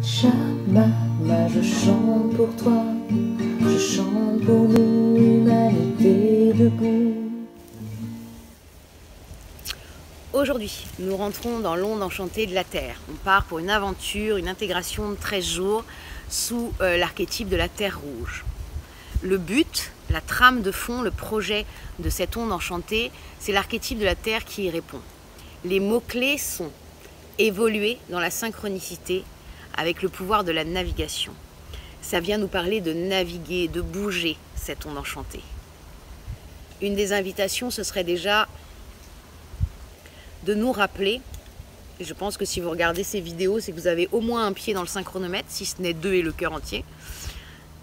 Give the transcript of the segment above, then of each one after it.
Pachamama, je chante pour toi, je chante pour nous, humanité debout. Aujourd'hui, nous rentrons dans l'onde enchantée de la Terre. On part pour une aventure, une intégration de 13 jours sous l'archétype de la Terre rouge. Le but, la trame de fond, le projet de cette onde enchantée, c'est l'archétype de la Terre qui y répond. Les mots-clés sont évoluer dans la synchronicité avec le pouvoir de la navigation. Ça vient nous parler de naviguer, de bouger cette onde enchantée. Une des invitations, ce serait déjà de nous rappeler, et je pense que si vous regardez ces vidéos, c'est que vous avez au moins un pied dans le synchronomètre, si ce n'est deux et le cœur entier,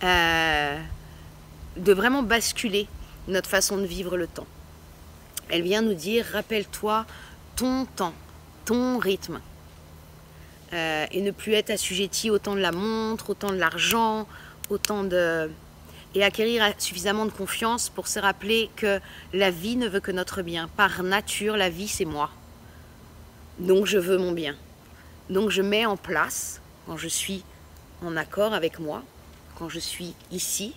de vraiment basculer notre façon de vivre le temps. Elle vient nous dire, rappelle-toi ton temps, ton rythme, et ne plus être assujetti au temps de la montre, au temps de l'argent, et acquérir suffisamment de confiance pour se rappeler que la vie ne veut que notre bien. Par nature, la vie, c'est moi. Donc je veux mon bien. Donc je mets en place, quand je suis en accord avec moi, quand je suis ici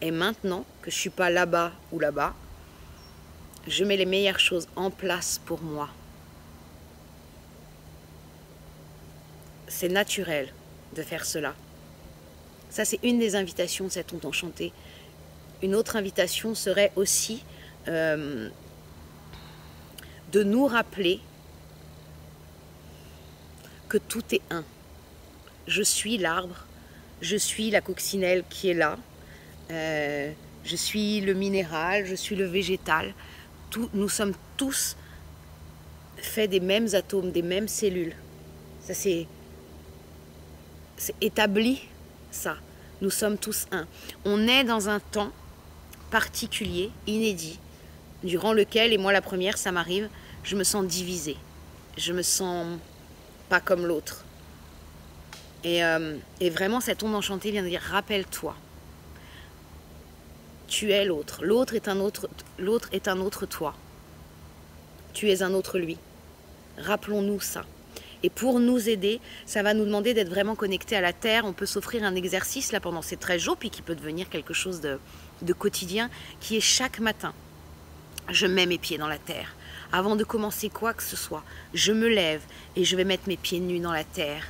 et maintenant, que je ne suis pas là-bas ou là-bas, je mets les meilleures choses en place pour moi. C'est naturel de faire cela. Ça, c'est une des invitations de cette onde enchantée. Une autre invitation serait aussi de nous rappeler que tout est un. Je suis l'arbre, je suis la coccinelle qui est là, je suis le minéral, je suis le végétal. Nous sommes tous faits des mêmes atomes, des mêmes cellules. Ça, c'est établi, ça. Nous sommes tous un. On est dans un temps particulier, inédit, durant lequel, et moi la première, ça m'arrive, je me sens divisée. Je me sens pas comme l'autre. Et vraiment, cette onde enchantée vient de dire, rappelle-toi, tu es l'autre. L'autre est un autre toi. Tu es un autre lui. Rappelons-nous ça. Et pour nous aider, ça va nous demander d'être vraiment connectés à la Terre. On peut s'offrir un exercice là pendant ces 13 jours, puis qui peut devenir quelque chose de quotidien, qui est chaque matin. Je mets mes pieds dans la Terre. Avant de commencer quoi que ce soit, je me lève et je vais mettre mes pieds nus dans la Terre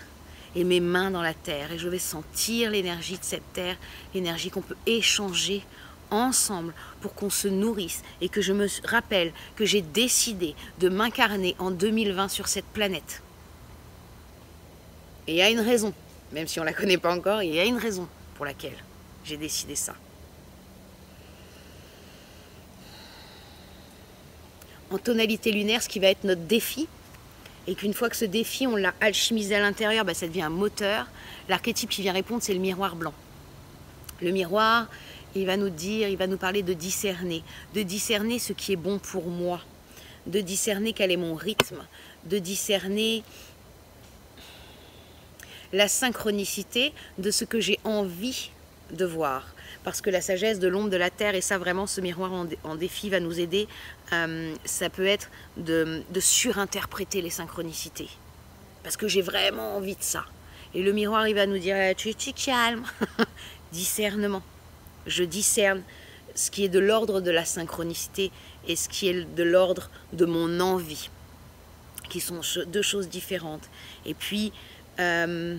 et mes mains dans la Terre. Et je vais sentir l'énergie de cette Terre, l'énergie qu'on peut échanger ensemble pour qu'on se nourrisse et que je me rappelle que j'ai décidé de m'incarner en 2020 sur cette planète. Et il y a une raison, même si on ne la connaît pas encore, il y a une raison pour laquelle j'ai décidé ça. En tonalité lunaire, ce qui va être notre défi, et qu'une fois que ce défi, on l'a alchimisé à l'intérieur, ça devient un moteur. L'archétype qui vient répondre, c'est le miroir blanc. Le miroir, il va nous dire, il va nous parler de discerner ce qui est bon pour moi, de discerner quel est mon rythme, de discerner la synchronicité de ce que j'ai envie de voir. Parce que la sagesse de l'ombre de la Terre, et ça vraiment ce miroir en défi va nous aider, ça peut être de surinterpréter les synchronicités. Parce que j'ai vraiment envie de ça. Et le miroir, il va nous dire, tu calmes. Discernement. Je discerne ce qui est de l'ordre de la synchronicité et ce qui est de l'ordre de mon envie, qui sont deux choses différentes. Et puis, le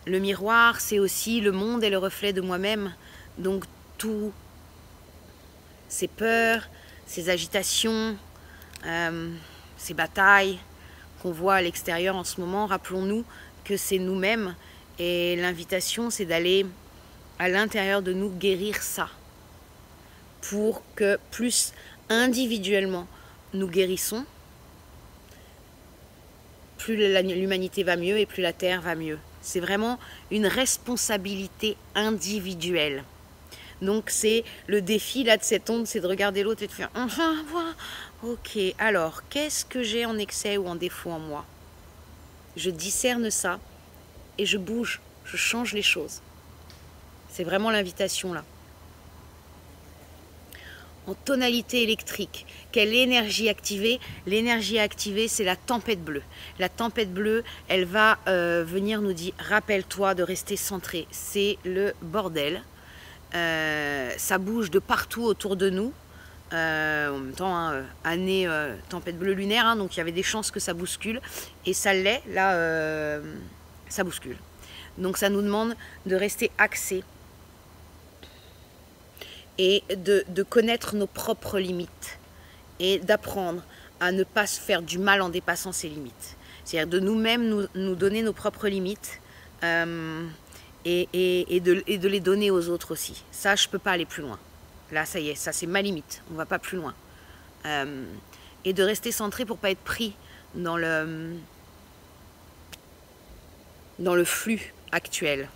miroir, c'est aussi le monde est le reflet de moi-même. Donc, tout, ces peurs, ces agitations, ces batailles qu'on voit à l'extérieur en ce moment, rappelons-nous que c'est nous-mêmes. Et l'invitation, c'est d'aller à l'intérieur de nous guérir ça. Pour que plus individuellement nous guérissons, plus l'humanité va mieux et plus la Terre va mieux. C'est vraiment une responsabilité individuelle. Donc c'est le défi là de cette onde, c'est de regarder l'autre et de faire ok, alors qu'est-ce que j'ai en excès ou en défaut en moi? Je discerne ça et je bouge, je change les choses. C'est vraiment l'invitation là. en tonalité électrique. Quelle énergie activée? L'énergie activée, c'est la tempête bleue. La tempête bleue, elle va venir nous dire, rappelle-toi de rester centré. C'est le bordel. Ça bouge de partout autour de nous. En même temps, hein, année tempête bleue lunaire, hein, donc il y avait des chances que ça bouscule. Et ça l'est, là, ça bouscule. Donc ça nous demande de rester axé et de connaître nos propres limites et d'apprendre à ne pas se faire du mal en dépassant ses limites. C'est-à-dire de nous-mêmes nous donner nos propres limites et de les donner aux autres aussi. Ça, je ne peux pas aller plus loin. Là, ça y est, ça c'est ma limite, on ne va pas plus loin. Et de rester centré pour ne pas être pris dans le flux actuel,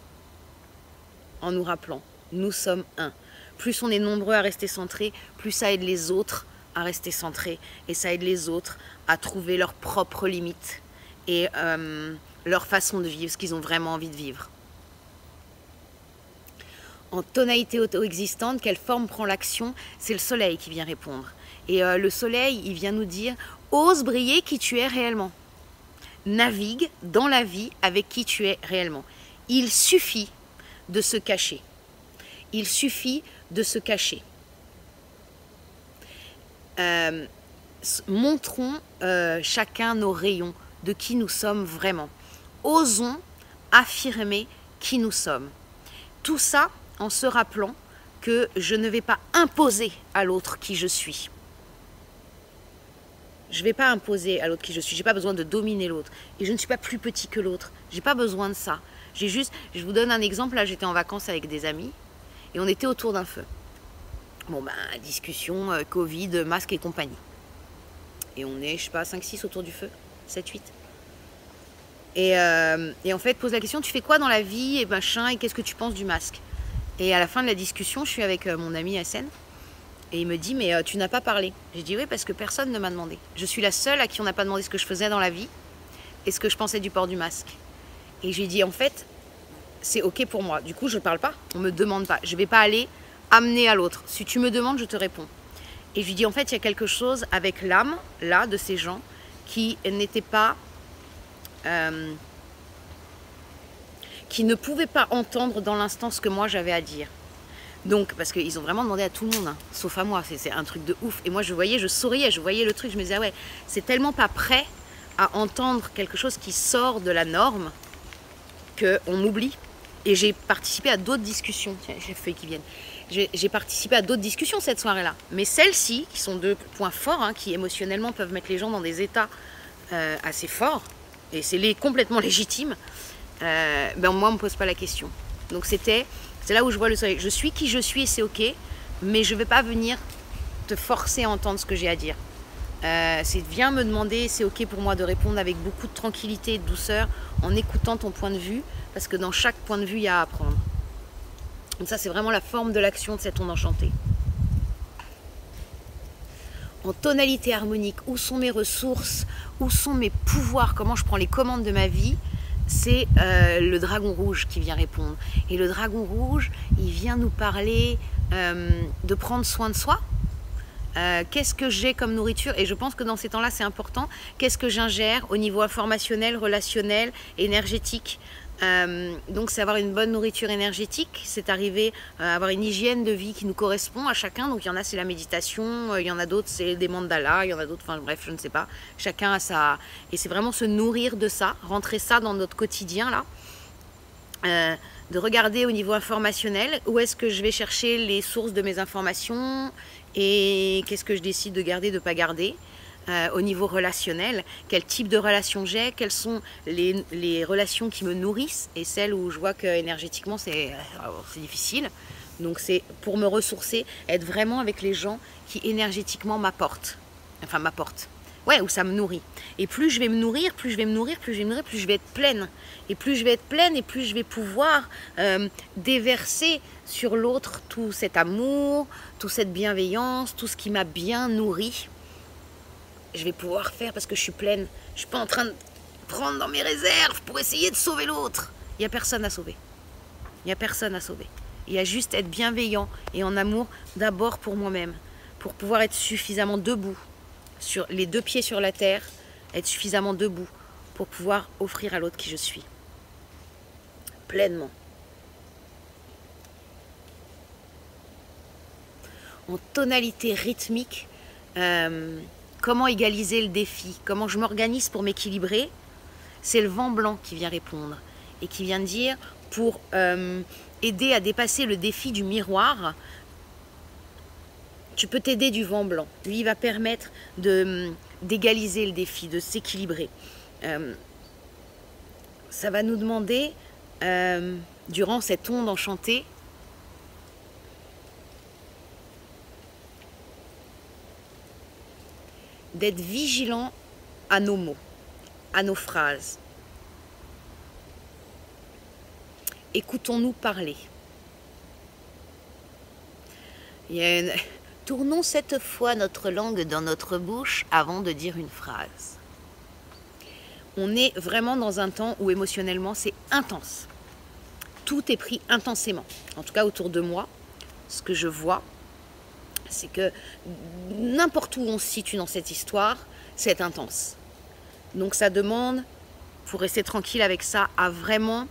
en nous rappelant, nous sommes un. Plus on est nombreux à rester centrés, plus ça aide les autres à rester centrés. Et ça aide les autres à trouver leurs propres limites et leur façon de vivre, ce qu'ils ont vraiment envie de vivre. En tonalité auto-existante, quelle forme prend l'action? C'est le soleil qui vient répondre. Et le soleil, il vient nous dire, ose briller qui tu es réellement. Navigue dans la vie avec qui tu es réellement. Il suffit de se cacher. Il suffit de se cacher. Montrons chacun nos rayons de qui nous sommes vraiment. Osons affirmer qui nous sommes. Tout ça en se rappelant que je ne vais pas imposer à l'autre qui je suis. Je ne vais pas imposer à l'autre qui je suis. Je n'ai pas besoin de dominer l'autre. Et je ne suis pas plus petit que l'autre. Je n'ai pas besoin de ça. J'ai juste, je vous donne un exemple. Là, j'étais en vacances avec des amis et on était autour d'un feu. Bon, ben, discussion, Covid, masque et compagnie. Et on est, je sais pas, 5-6 autour du feu, 7-8. Et en fait, pose la question, tu fais quoi dans la vie et machin, et qu'est-ce que tu penses du masque? Et à la fin de la discussion, je suis avec mon ami Hassan, et il me dit, mais tu n'as pas parlé. J'ai dit, oui, parce que personne ne m'a demandé. Je suis la seule à qui on n'a pas demandé ce que je faisais dans la vie, et ce que je pensais du port du masque. Et j'ai dit, en fait, c'est ok pour moi. Du coup, je ne parle pas, on ne me demande pas. Je ne vais pas aller amener à l'autre. Si tu me demandes, je te réponds. Et je lui dis, en fait, il y a quelque chose avec l'âme, là, de ces gens, qui n'étaient pas... qui ne pouvaient pas entendre dans l'instant ce que moi j'avais à dire. Donc, parce qu'ils ont vraiment demandé à tout le monde, hein, sauf à moi, c'est un truc de ouf. Et moi je voyais, je souriais, je voyais le truc, je me disais, ah ouais, c'est tellement pas prêt à entendre quelque chose qui sort de la norme qu'on oublie. Et j'ai participé à d'autres discussions, tiens, j'ai feuilles qui viennent. J'ai participé à d'autres discussions cette soirée-là. Mais celles-ci, qui sont deux points forts, hein, qui émotionnellement peuvent mettre les gens dans des états assez forts, et c'est complètement légitime, ben moi, on ne me pose pas la question. Donc c'est là où je vois le soleil. Je suis qui je suis et c'est ok, mais je ne vais pas venir te forcer à entendre ce que j'ai à dire. C'est viens me demander, c'est ok pour moi de répondre avec beaucoup de tranquillité et de douceur, en écoutant ton point de vue, parce que dans chaque point de vue, il y a à apprendre. Donc ça, c'est vraiment la forme de l'action de cette onde enchantée. En tonalité harmonique, où sont mes ressources, où sont mes pouvoirs, comment je prends les commandes de ma vie, c'est le dragon rouge qui vient répondre. Et le dragon rouge, il vient nous parler de prendre soin de soi. Qu'est-ce que j'ai comme nourriture? Et je pense que dans ces temps-là, c'est important. Qu'est-ce que j'ingère au niveau informationnel, relationnel, énergétique? Donc c'est avoir une bonne nourriture énergétique, c'est arriver à avoir une hygiène de vie qui nous correspond à chacun. Donc il y en a c'est la méditation, il y en a d'autres c'est des mandalas, il y en a d'autres, enfin bref je ne sais pas, chacun a sa... Et c'est vraiment se nourrir de ça, rentrer ça dans notre quotidien là, de regarder au niveau informationnel où est-ce que je vais chercher les sources de mes informations et qu'est-ce que je décide de garder, de ne pas garder. Au niveau relationnel, quel type de relation j'ai, quelles sont les relations qui me nourrissent et celles où je vois que énergétiquement c'est difficile. Donc c'est pour me ressourcer, être vraiment avec les gens qui énergétiquement m'apportent. Enfin m'apportent. Ouais, où ça me nourrit. Et plus je vais me nourrir, plus je vais me nourrir, plus je vais me nourrir, plus je vais être pleine. Et plus je vais être pleine et plus je vais pouvoir déverser sur l'autre tout cet amour, toute cette bienveillance, tout ce qui m'a bien nourri. Je vais pouvoir faire parce que je suis pleine. Je ne suis pas en train de prendre dans mes réserves pour essayer de sauver l'autre. Il n'y a personne à sauver. Il n'y a personne à sauver. Il y a juste être bienveillant et en amour d'abord pour moi-même. pour pouvoir être suffisamment debout, sur les 2 pieds sur la terre, être suffisamment debout pour pouvoir offrir à l'autre qui je suis. Pleinement. En tonalité rythmique, comment égaliser le défi, comment je m'organise pour m'équilibrer, c'est le vent blanc qui vient répondre et qui vient dire pour aider à dépasser le défi du miroir, tu peux t'aider du vent blanc. Lui, il va permettre d'égaliser le défi, de s'équilibrer. Ça va nous demander, durant cette onde enchantée, d'être vigilant à nos mots, à nos phrases. Écoutons-nous parler. Tournons cette fois notre langue dans notre bouche avant de dire une phrase. On est vraiment dans un temps où émotionnellement c'est intense. Tout est pris intensément. En tout cas autour de moi, ce que je vois, c'est que n'importe où on se situe dans cette histoire, c'est intense. Donc ça demande, pour rester tranquille avec ça, à vraiment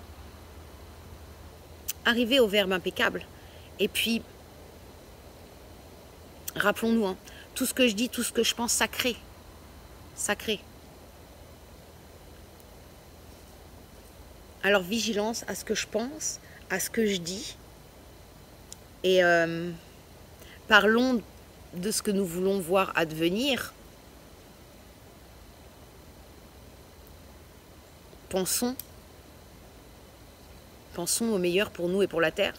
arriver au verbe impeccable. Et puis, rappelons-nous, hein, tout ce que je dis, tout ce que je pense, ça crée. Ça crée. Alors vigilance à ce que je pense, à ce que je dis. Et parlons de ce que nous voulons voir advenir. Pensons au meilleur pour nous et pour la Terre,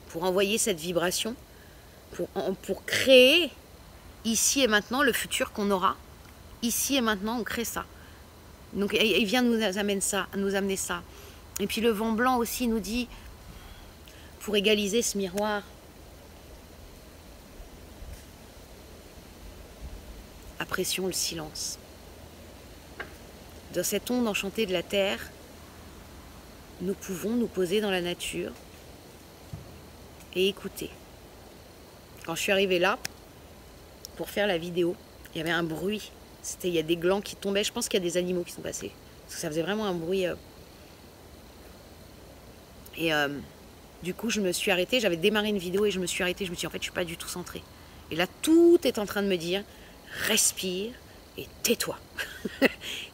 pour envoyer cette vibration, pour créer ici et maintenant le futur qu'on aura. Ici et maintenant, on crée ça. Donc il vient nous amener ça. Et puis le vent blanc aussi nous dit, pour égaliser ce miroir, apprécions le silence. Dans cette onde enchantée de la terre, nous pouvons nous poser dans la nature et écouter. Quand je suis arrivée là, pour faire la vidéo, il y avait un bruit. Il y a des glands qui tombaient. Je pense qu'il y a des animaux qui sont passés. Parce que ça faisait vraiment un bruit. Et du coup, je me suis arrêtée. J'avais démarré une vidéo et je me suis arrêtée. Je me suis dit, en fait, je ne suis pas du tout centrée. Et là, tout est en train de me dire, respire et tais-toi.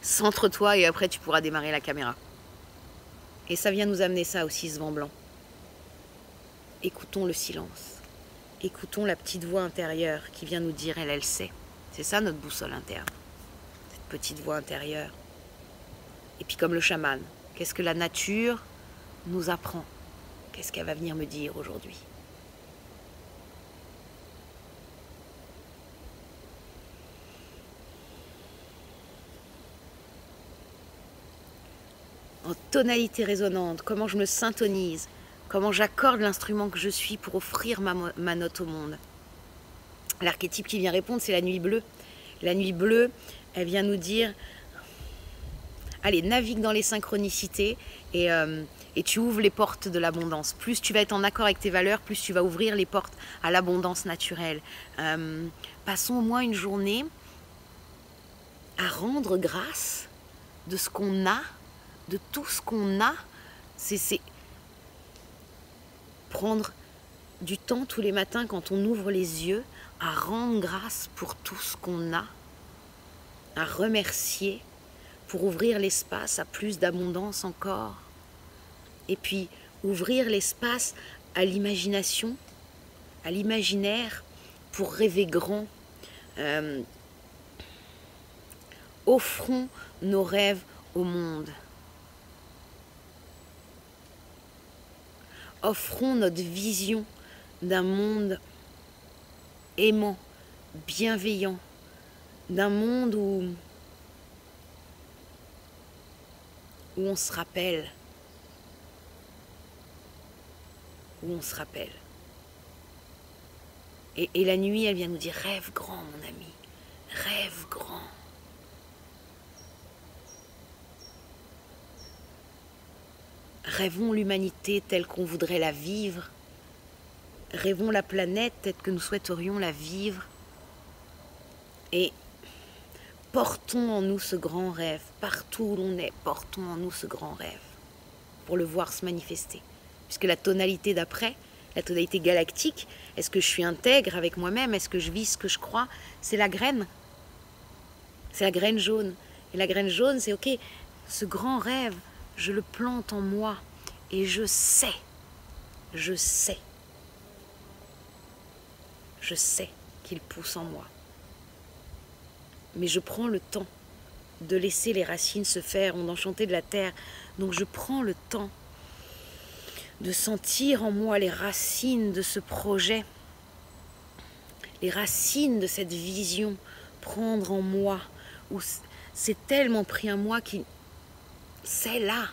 Centre-toi et après, tu pourras démarrer la caméra. Et ça vient nous amener ça aussi, ce vent blanc. Écoutons le silence. Écoutons la petite voix intérieure qui vient nous dire, elle sait. C'est ça notre boussole interne. Cette petite voix intérieure. Et puis comme le chaman, qu'est-ce que la nature nous apprend? Qu'est-ce qu'elle va venir me dire aujourd'hui? En tonalité résonante, comment je me syntonise, comment j'accorde l'instrument que je suis pour offrir ma note au monde. L'archétype qui vient répondre, c'est la nuit bleue. La nuit bleue, elle vient nous dire, allez, navigue dans les synchronicités et tu ouvres les portes de l'abondance. Plus tu vas être en accord avec tes valeurs, plus tu vas ouvrir les portes à l'abondance naturelle. Passons au moins une journée à rendre grâce de ce qu'on a, de tout ce qu'on a. C'est prendre du temps tous les matins quand on ouvre les yeux à rendre grâce pour tout ce qu'on a, à remercier, pour ouvrir l'espace à plus d'abondance encore. Et puis ouvrir l'espace à l'imagination, à l'imaginaire, pour rêver grand. Offrons nos rêves au monde. Offrons notre vision d'un monde aimant, bienveillant, d'un monde où on se rappelle, Et la nuit, elle vient nous dire, rêve grand, mon ami, rêve grand. Rêvons l'humanité telle qu'on voudrait la vivre, rêvons la planète, peut-être que nous souhaiterions la vivre. Et portons en nous ce grand rêve, partout où l'on est, portons en nous ce grand rêve, pour le voir se manifester. Puisque la tonalité d'après, la tonalité galactique, est-ce que je suis intègre avec moi-même, est-ce que je vis ce que je crois, c'est la graine. C'est la graine jaune. Et la graine jaune, c'est ok, ce grand rêve, je le plante en moi. Et je sais qu'il pousse en moi. Mais je prends le temps de laisser les racines se faire, on enchantait de la terre. Donc je prends le temps de sentir en moi les racines de ce projet, les racines de cette vision, prendre en moi, où c'est tellement pris en moi qui c'est là.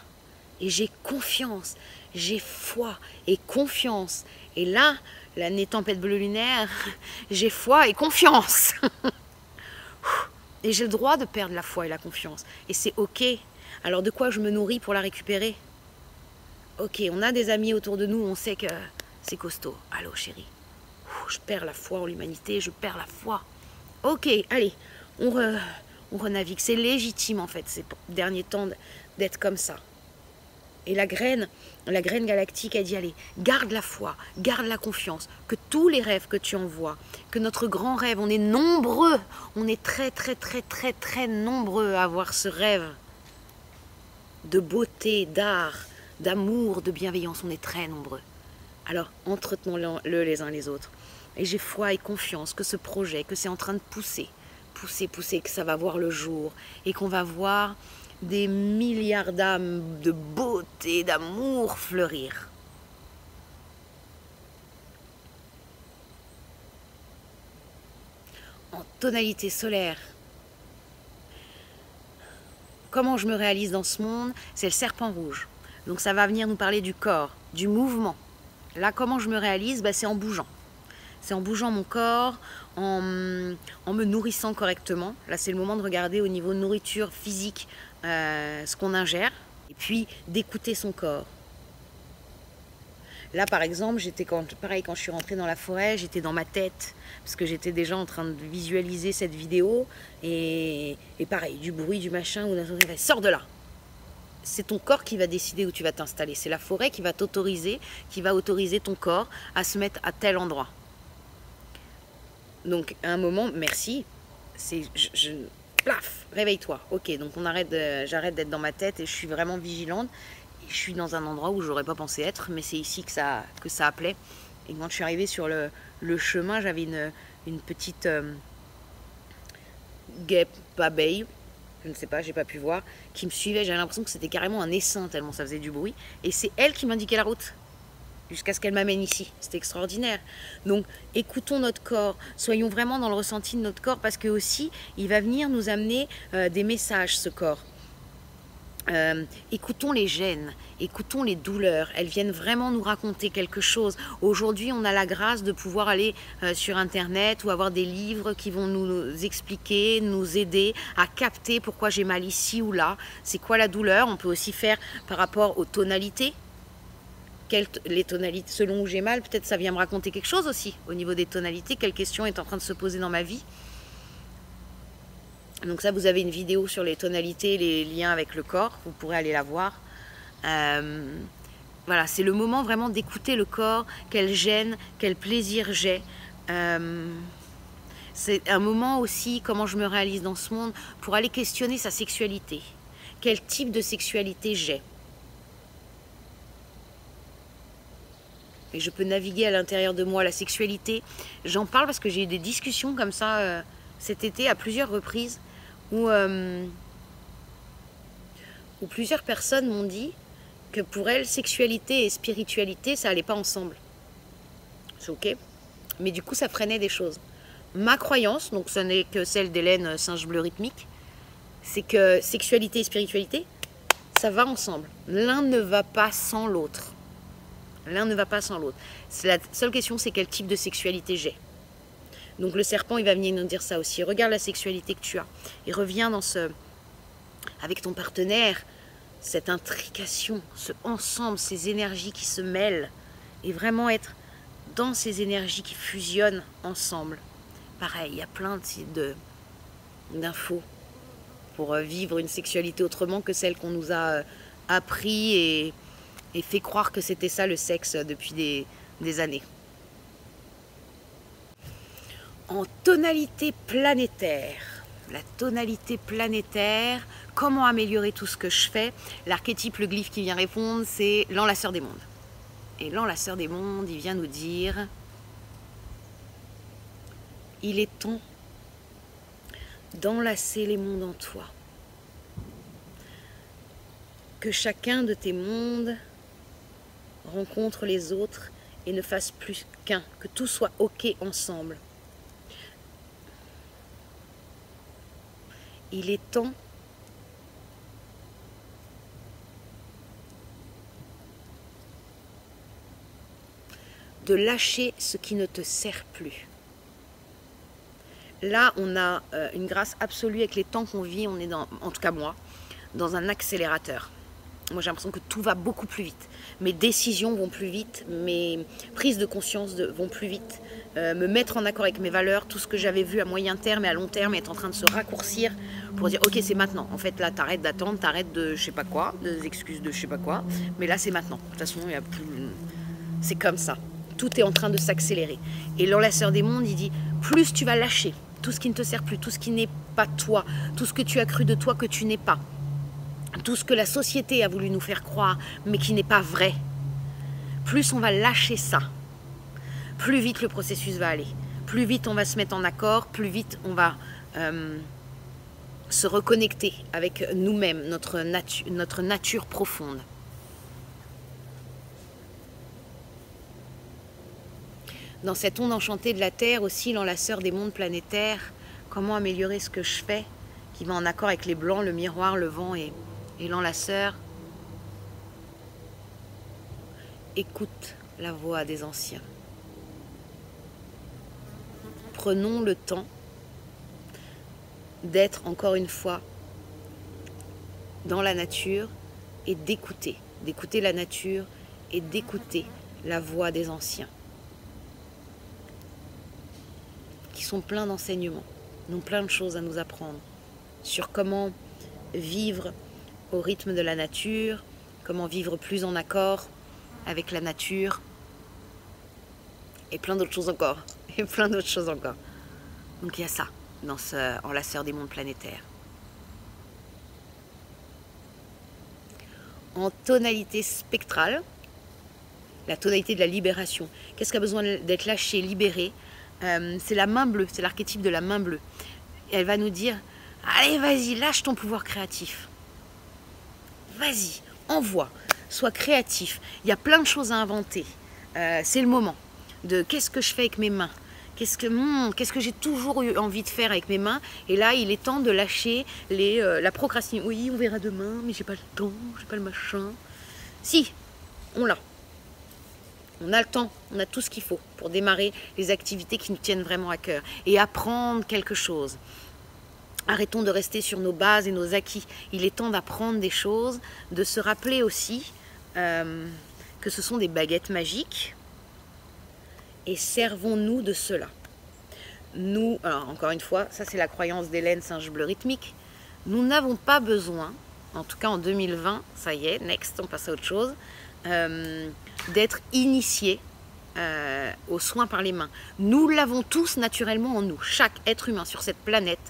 Et j'ai confiance, j'ai foi et confiance. Et là, l'année tempête bleue lunaire, j'ai foi et confiance. Et j'ai le droit de perdre la foi et la confiance. Et c'est ok. Alors de quoi je me nourris pour la récupérer? Ok, on a des amis autour de nous, on sait que c'est costaud. Allô chérie, je perds la foi en l'humanité, je perds la foi. Ok, allez, on renavigue. C'est légitime en fait, ces derniers temps d'être comme ça. Et la graine galactique a dit, allez, garde la foi, garde la confiance, que tous les rêves que tu envoies, que notre grand rêve, on est nombreux, on est très nombreux à avoir ce rêve de beauté, d'art, d'amour, de bienveillance, on est très nombreux. Alors, entretenons-le les uns les autres. Et j'ai foi et confiance que ce projet, que c'est en train de pousser, que ça va voir le jour, et qu'on va voir des milliards d'âmes de beauté, d'amour fleurir. En tonalité solaire. Comment je me réalise dans ce monde? C'est le serpent rouge. Donc ça va venir nous parler du corps, du mouvement. Là, comment je me réalise? C'est en bougeant. C'est en bougeant mon corps, en me nourrissant correctement. Là, c'est le moment de regarder au niveau nourriture physique ce qu'on ingère. Et puis, d'écouter son corps. Là, par exemple, quand je suis rentrée dans la forêt, j'étais dans ma tête. Parce que j'étais déjà en train de visualiser cette vidéo. Et pareil, du bruit, du machin. Sors de là! C'est ton corps qui va décider où tu vas t'installer. C'est la forêt qui va t'autoriser, qui va autoriser ton corps à se mettre à tel endroit. Donc, à un moment, merci, plaf, réveille-toi. Ok, donc j'arrête d'être dans ma tête et je suis vraiment vigilante. Et je suis dans un endroit où j'aurais pas pensé être, mais c'est ici que ça appelait. Et quand je suis arrivée sur le chemin, j'avais une petite guêpe abeille, je ne sais pas, j'ai pas pu voir, qui me suivait. J'avais l'impression que c'était carrément un essaim tellement ça faisait du bruit. Et c'est elle qui m'indiquait la route. Jusqu'à ce qu'elle m'amène ici. C'était extraordinaire. Donc, écoutons notre corps. Soyons vraiment dans le ressenti de notre corps parce que aussi, il va venir nous amener des messages, ce corps. Écoutons les gènes, écoutons les douleurs. Elles viennent vraiment nous raconter quelque chose. Aujourd'hui, on a la grâce de pouvoir aller sur Internet ou avoir des livres qui vont nous expliquer, nous aider à capter pourquoi j'ai mal ici ou là. C'est quoi la douleur? On peut aussi faire par rapport aux tonalités. Les tonalités, selon où j'ai mal, peut-être ça vient me raconter quelque chose aussi au niveau des tonalités, quelle question est en train de se poser dans ma vie. Donc ça, vous avez une vidéo sur les tonalités, les liens avec le corps, vous pourrez aller la voir. Voilà, c'est le moment vraiment d'écouter le corps, quel gêne, quel plaisir j'ai. C'est un moment aussi, comment je me réalise dans ce monde, pour aller questionner sa sexualité. Quel type de sexualité j'ai? Et je peux naviguer à l'intérieur de moi la sexualité. J'en parle parce que j'ai eu des discussions comme ça cet été à plusieurs reprises où plusieurs personnes m'ont dit que pour elles, sexualité et spiritualité, ça n'allait pas ensemble. C'est ok, mais du coup, ça freinait des choses. Ma croyance, donc ce n'est que celle d'Hélène Singe Bleu Rythmique, c'est que sexualité et spiritualité, ça va ensemble. L'un ne va pas sans l'autre. L'un ne va pas sans l'autre. La seule question, c'est quel type de sexualité j'ai. Donc le serpent, il va venir nous dire ça aussi. Regarde la sexualité que tu as. Et reviens dans avec ton partenaire, cette intrication, ce ensemble, ces énergies qui se mêlent. Et vraiment être dans ces énergies qui fusionnent ensemble. Pareil, il y a plein d'infos pour vivre une sexualité autrement que celle qu'on nous a appris et fait croire que c'était ça le sexe depuis des années. En tonalité planétaire, la tonalité planétaire, comment améliorer tout ce que je fais? L'archétype, le glyphe qui vient répondre, c'est l'enlaceur des mondes. Et l'enlaceur des mondes, il vient nous dire, il est temps d'enlacer les mondes en toi. Que chacun de tes mondes rencontre les autres et ne fasse plus qu'un, que tout soit OK ensemble. Il est temps de lâcher ce qui ne te sert plus. Là, on a une grâce absolue avec les temps qu'on vit, on est dans, en tout cas moi, dans un accélérateur. Moi, j'ai l'impression que tout va beaucoup plus vite. Mes décisions vont plus vite, mes prises de conscience vont plus vite. Me mettre en accord avec mes valeurs, tout ce que j'avais vu à moyen terme et à long terme est en train de se raccourcir pour dire ok, c'est maintenant. En fait, là, t'arrêtes d'attendre, t'arrêtes de je sais pas quoi, des excuses de je sais pas quoi, mais là, c'est maintenant. De toute façon, il y a plus. C'est comme ça. Tout est en train de s'accélérer. Et l'enlaceur des mondes, il dit plus tu vas lâcher tout ce qui ne te sert plus, tout ce qui n'est pas toi, tout ce que tu as cru de toi que tu n'es pas. Tout ce que la société a voulu nous faire croire, mais qui n'est pas vrai, plus on va lâcher ça, plus vite le processus va aller, plus vite on va se mettre en accord, plus vite on va se reconnecter avec nous-mêmes, notre nature profonde. Dans cette onde enchantée de la Terre aussi, l'enlaceur des mondes planétaires, comment améliorer ce que je fais, qui va en accord avec les blancs, le miroir, le vent et l'enlaceur. Écoute la voix des anciens. Prenons le temps d'être encore une fois dans la nature et d'écouter la nature et d'écouter la voix des anciens qui sont pleins d'enseignements, ont plein de choses à nous apprendre sur comment vivre au rythme de la nature, comment vivre plus en accord avec la nature, et plein d'autres choses encore, et plein d'autres choses encore. Donc il y a ça dans ce enlaceur des mondes planétaires. En tonalité spectrale, la tonalité de la libération. Qu'est-ce qui a besoin d'être lâché, libéré? C'est la main bleue, c'est l'archétype de la main bleue. Et elle va nous dire, allez vas-y, lâche ton pouvoir créatif. Vas-y, envoie, sois créatif. Il y a plein de choses à inventer. C'est le moment de qu'est-ce que je fais avec mes mains. Qu'est-ce que j'ai toujours eu envie de faire avec mes mains. Et là, il est temps de lâcher la procrastination. Oui, on verra demain, mais j'ai pas le temps, j'ai pas le machin. Si, on l'a. On a le temps, on a tout ce qu'il faut pour démarrer les activités qui nous tiennent vraiment à cœur et apprendre quelque chose. Arrêtons de rester sur nos bases et nos acquis. Il est temps d'apprendre des choses, de se rappeler aussi que ce sont des baguettes magiques et servons-nous de cela. Nous, alors encore une fois, ça c'est la croyance d'Hélène Singe Bleu Rythmique, nous n'avons pas besoin, en tout cas en 2020, ça y est, next, on passe à autre chose, d'être initiés aux soins par les mains. Nous l'avons tous naturellement en nous. Chaque être humain sur cette planète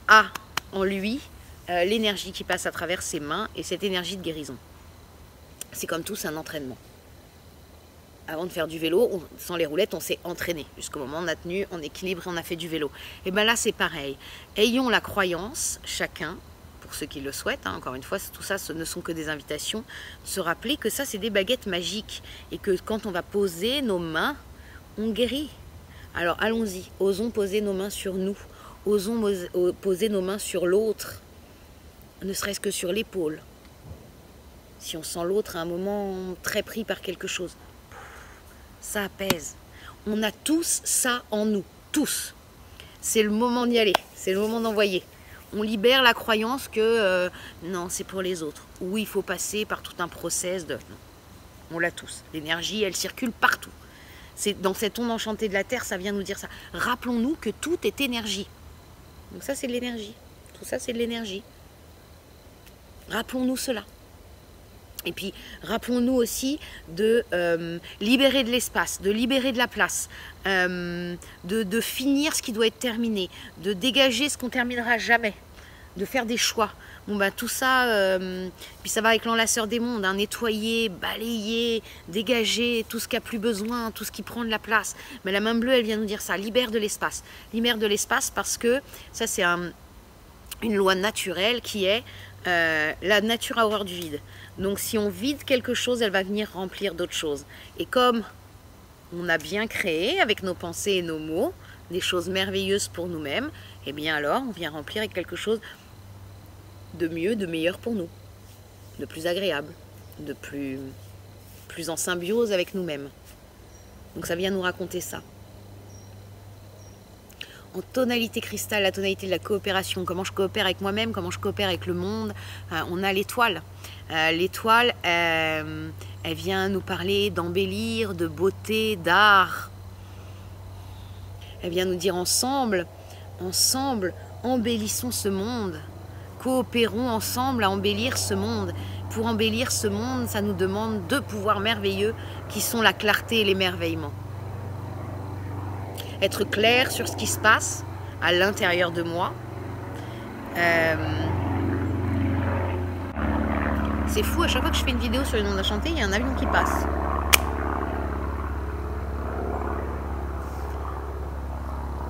a en lui l'énergie qui passe à travers ses mains et cette énergie de guérison. C'est comme tous un entraînement. Avant de faire du vélo, sans les roulettes, on s'est entraîné. Jusqu'au moment où on a tenu en équilibre et on a fait du vélo. Et bien là, c'est pareil. Ayons la croyance, chacun, pour ceux qui le souhaitent, hein, encore une fois, tout ça ce ne sont que des invitations, de se rappeler que ça, c'est des baguettes magiques. Et que quand on va poser nos mains, on guérit. Alors allons-y, osons poser nos mains sur nous. Osons poser nos mains sur l'autre, ne serait-ce que sur l'épaule. Si on sent l'autre à un moment très pris par quelque chose, ça apaise. On a tous ça en nous, tous. C'est le moment d'y aller, c'est le moment d'envoyer. On libère la croyance que non, c'est pour les autres. Ou il faut passer par tout un process de... Non, on l'a tous. L'énergie, elle circule partout. C'est dans cette onde enchantée de la Terre, ça vient nous dire ça. Rappelons-nous que tout est énergie. Donc ça, c'est de l'énergie. Tout ça, c'est de l'énergie. Rappelons-nous cela. Et puis, rappelons-nous aussi de libérer de l'espace, de libérer de la place, de finir ce qui doit être terminé, de dégager ce qu'on ne terminera jamais, de faire des choix. Bon, ben, tout ça, puis ça va avec l'enlaceur des mondes, hein, nettoyer, balayer, dégager tout ce qui n'a plus besoin, tout ce qui prend de la place. Mais la main bleue, elle vient nous dire ça, libère de l'espace. Libère de l'espace parce que ça, c'est une loi naturelle qui est la nature a horreur du vide. Donc si on vide quelque chose, elle va venir remplir d'autres choses. Et comme on a bien créé avec nos pensées et nos mots des choses merveilleuses pour nous-mêmes, eh bien alors on vient remplir avec quelque chose de mieux, de meilleur pour nous, de plus agréable, de plus en symbiose avec nous-mêmes. Donc ça vient nous raconter ça. En tonalité cristal, la tonalité de la coopération, comment je coopère avec moi-même, comment je coopère avec le monde. On a l'étoile. L'étoile, elle vient nous parler d'embellir, de beauté, d'art. Elle vient nous dire ensemble, embellissons ce monde. Coopérons ensemble à embellir ce monde. Pour embellir ce monde, ça nous demande deux pouvoirs merveilleux qui sont la clarté et l'émerveillement. Être clair sur ce qui se passe à l'intérieur de moi. C'est fou, à chaque fois que je fais une vidéo sur une onde enchantée, il y a un avion qui passe.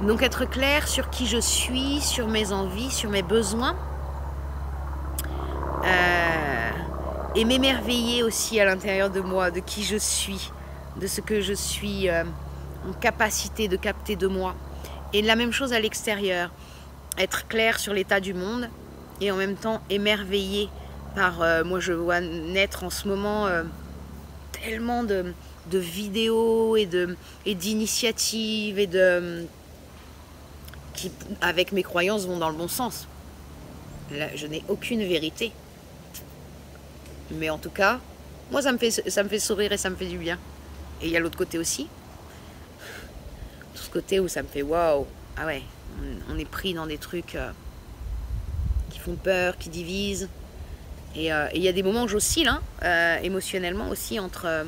Donc être clair sur qui je suis, sur mes envies, sur mes besoins. Et m'émerveiller aussi à l'intérieur de moi, de qui je suis, de ce que je suis en capacité de capter de moi. Et la même chose à l'extérieur, être clair sur l'état du monde et en même temps émerveillé par, moi je vois naître en ce moment tellement de vidéos et d'initiatives et qui avec mes croyances vont dans le bon sens. Là, je n'ai aucune vérité. Mais en tout cas, moi ça me fait sourire et ça me fait du bien. Et il y a l'autre côté aussi. Tout ce côté où ça me fait waouh. Ah ouais, on est pris dans des trucs qui font peur, qui divisent. Et il y a des moments où j'oscille, hein, émotionnellement aussi, entre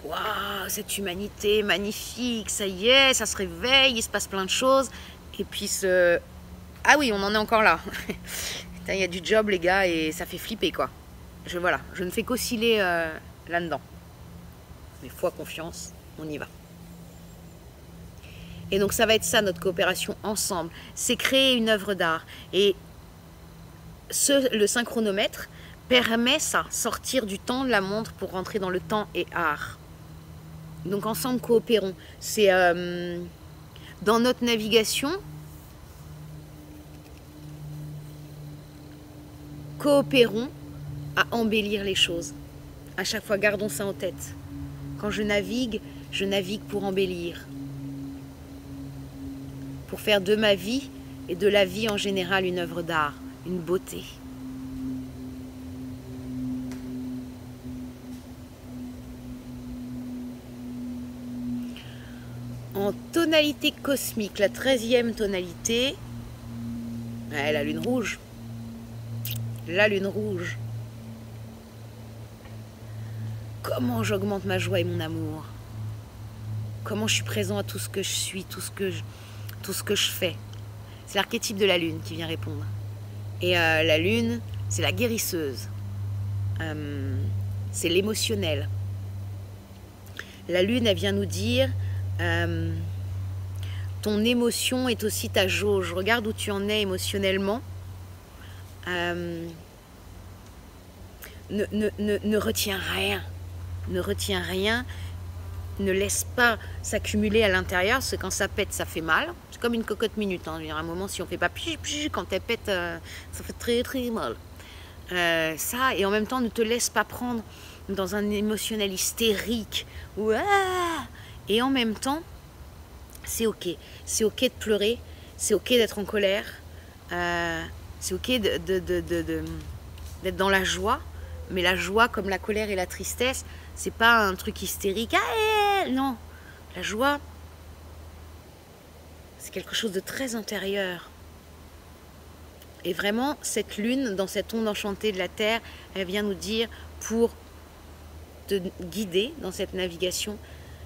waouh, cette humanité magnifique, ça y est, ça se réveille, il se passe plein de choses. Et puis ah oui, on en est encore là. Il y a du job, les gars, et ça fait flipper, quoi. Voilà, je ne fais qu'osciller là-dedans. Mais foi, confiance, on y va. Et donc ça va être ça, notre coopération ensemble. C'est créer une œuvre d'art. Et le synchronomètre permet ça, sortir du temps de la montre pour rentrer dans le temps et art. Donc ensemble, coopérons. C'est dans notre navigation, coopérons à embellir les choses. À chaque fois, gardons ça en tête. Quand je navigue pour embellir. Pour faire de ma vie et de la vie en général une œuvre d'art, une beauté. En tonalité cosmique, la 13e tonalité, ouais, la lune rouge. La lune rouge. Comment j'augmente ma joie et mon amour? Comment je suis présent à tout ce que je suis, tout ce que je fais? C'est l'archétype de la lune qui vient répondre. Et la lune, c'est la guérisseuse. C'est l'émotionnel. La lune, elle vient nous dire ton émotion est aussi ta jauge. Regarde où tu en es émotionnellement. Ne retiens rien. Ne retiens rien. Ne laisse pas s'accumuler à l'intérieur, parce que quand ça pète, ça fait mal. C'est comme une cocotte minute. Hein. Il y a un moment, si on ne fait pas pich, pich, quand elle pète, ça fait très très mal. Ça, et en même temps, ne te laisse pas prendre dans un émotionnel hystérique. Ou, ah, et en même temps, c'est ok. C'est ok de pleurer, c'est ok d'être en colère, c'est ok d'être dans la joie. Mais la joie, comme la colère et la tristesse, c'est pas un truc hystérique. Ah, spirituel, non. La joie, c'est quelque chose de très intérieur. Et vraiment, cette lune, dans cette onde enchantée de la Terre, elle vient nous dire, pour te guider dans cette navigation,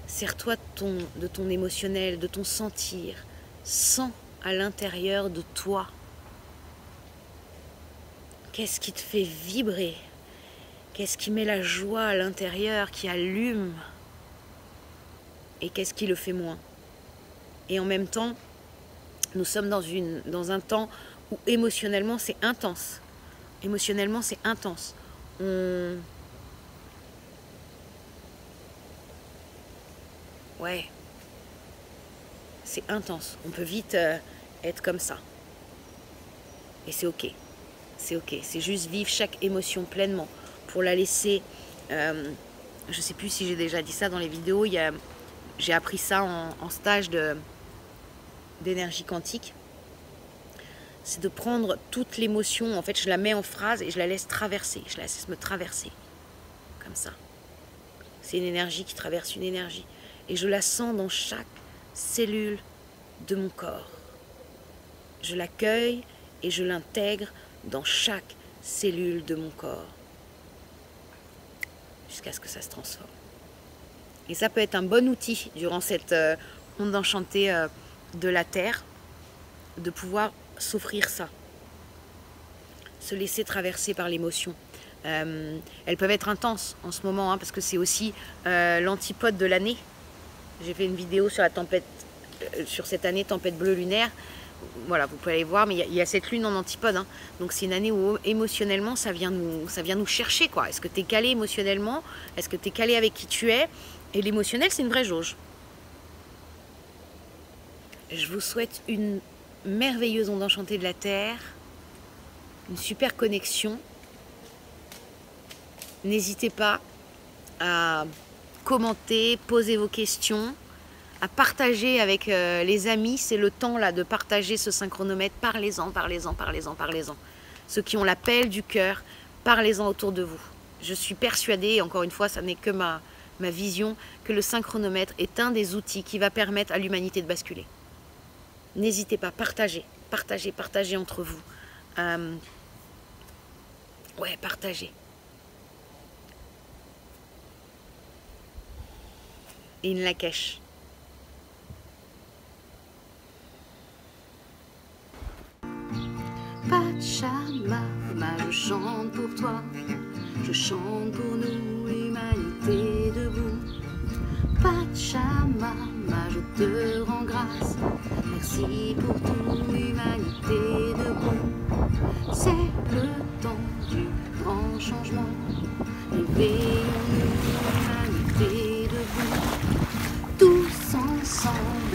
sers-toi de ton émotionnel, de ton sentir. Sens à l'intérieur de toi. Qu'est-ce qui te fait vibrer? Qu'est-ce qui met la joie à l'intérieur, qui allume? Et qu'est-ce qui le fait moins? Et en même temps, nous sommes dans un temps où émotionnellement c'est intense. Émotionnellement c'est intense. Ouais. C'est intense. On peut vite être comme ça. Et c'est ok. C'est ok. C'est juste vivre chaque émotion pleinement. Pour la laisser... je sais plus si j'ai déjà dit ça dans les vidéos. J'ai appris ça en stage d'énergie quantique. C'est de prendre toute l'émotion. En fait, je la mets en phrase et je la laisse traverser. Je la laisse me traverser. Comme ça. C'est une énergie qui traverse une énergie. Et je la sens dans chaque cellule de mon corps. Je l'accueille et je l'intègre dans chaque cellule de mon corps. Jusqu'à ce que ça se transforme. Et ça peut être un bon outil durant cette onde enchantée de la Terre, de pouvoir s'offrir ça. Se laisser traverser par l'émotion. Elles peuvent être intenses en ce moment, hein, parce que c'est aussi l'antipode de l'année. J'ai fait une vidéo sur la tempête, sur cette année tempête bleue lunaire. Voilà, vous pouvez aller voir, mais il y a cette lune en antipode. Hein. Donc c'est une année où émotionnellement, ça vient nous chercher, quoi. Est-ce que tu es calé émotionnellement? Est-ce que tu es calé avec qui tu es? Et l'émotionnel, c'est une vraie jauge. Je vous souhaite une merveilleuse onde enchantée de la Terre, une super connexion. N'hésitez pas à commenter, poser vos questions, à partager avec les amis. C'est le temps là de partager ce synchronomètre. Parlez-en, parlez-en, parlez-en, parlez-en. Ceux qui ont l'appel du cœur, parlez-en autour de vous. Je suis persuadée, et encore une fois, ça n'est que ma vision, que le synchronomètre est un des outils qui va permettre à l'humanité de basculer. N'hésitez pas, partagez, partagez, partagez entre vous. Ouais, partagez. Et une Lakesh. Pachamama, je chante pour toi, je chante pour nous, l'humanité debout. Pachamama, je te rends grâce, merci pour tout, l'humanité debout. C'est le temps du grand changement, réveillons-nous, l'humanité debout. Tous ensemble,